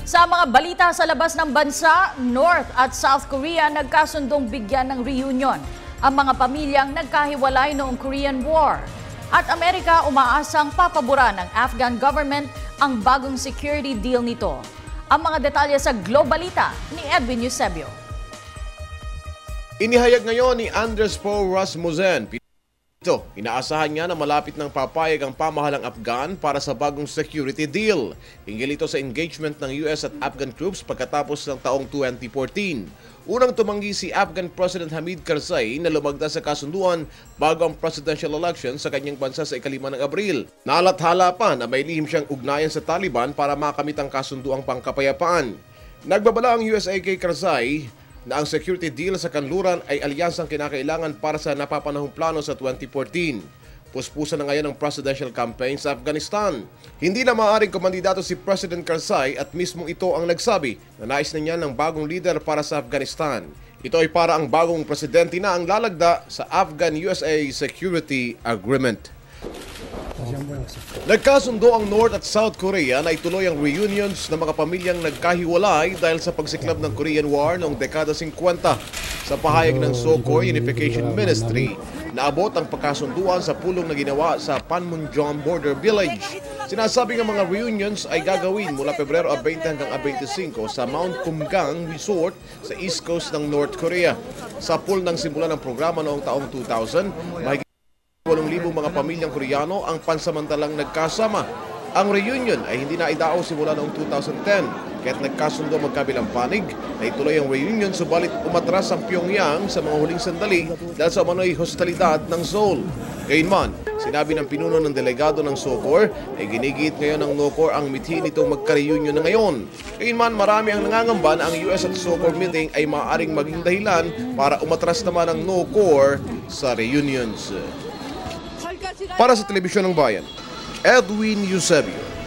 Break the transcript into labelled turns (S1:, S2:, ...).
S1: Sa mga balita sa labas ng bansa, North at South Korea nagkasundong bigyan ng reunion ang mga pamilyang nagkahiwalay noong Korean War. At Amerika umaasang papabura ng Afghan government ang bagong security deal nito. Ang mga detalye sa Globalita ni Edwin Eusebio.
S2: Inihayag ngayon ni Anders Fogh Rasmussen. Inaasahan niya na malapit ng papayag ang pamahalang Afghan para sa bagong security deal. Hinggil ito sa engagement ng US at Afghan troops pagkatapos ng taong 2014. Unang tumanggi si Afghan President Hamid Karzai na lumagda sa kasunduan bago ang presidential election sa kanyang bansa sa ika-5 ng Abril. Nalathala pa na may lihim siyang ugnayan sa Taliban para makamit ang kasunduang pangkapayapaan. Nagbabala ang USA kay Karzai na ang security deal sa kanluran ay alyansang kinakailangan para sa napapanahong plano sa 2014. Puspusan na ngayon ang presidential campaign sa Afghanistan. Hindi na maaaring kumandidato si President Karzai at mismong ito ang nagsabi na nais na niya ng bagong leader para sa Afghanistan. Ito ay para ang bagong presidente na ang lalagda sa Afghan-USA Security Agreement. Nagkasundo ang North at South Korea na ituloy ang reunions ng mga pamilyang nagkahiwalay dahil sa pagsiklab ng Korean War noong dekada 50. Sa pahayag ng Seoul Unification Ministry, naabot ang pagkasunduan sa pulong na ginawa sa Panmunjom Border Village. Sinasabi ng mga reunions ay gagawin mula Pebrero 20 hanggang 25 sa Mount Kumgang Resort sa East Coast ng North Korea. Sa pool ng simula ng programa noong taong 2000, mahigit 8,000 mga pamilyang Koreano ang pansamantalang nagkasama. Ang reunion ay hindi na idaos simula noong 2010, kaya't nagkasundo magkabilang panig na ituloy ang reunion subalit umatras ang Pyongyang sa mga huling sandali dahil sa umano'y hostilidad ng Seoul. Gayunman, sinabi ng pinuno ng delegado ng SOCOR ay ginigit ngayon ng NOCOR ang mithin itong magka-reunion na ngayon. Gayunman, marami ang nangangamba na ang US at SOCOR meeting ay maaaring maging dahilan para umatras naman ang NOCOR sa reunions. Para sa Telebisyon ng Bayan, Edwin Eusebio.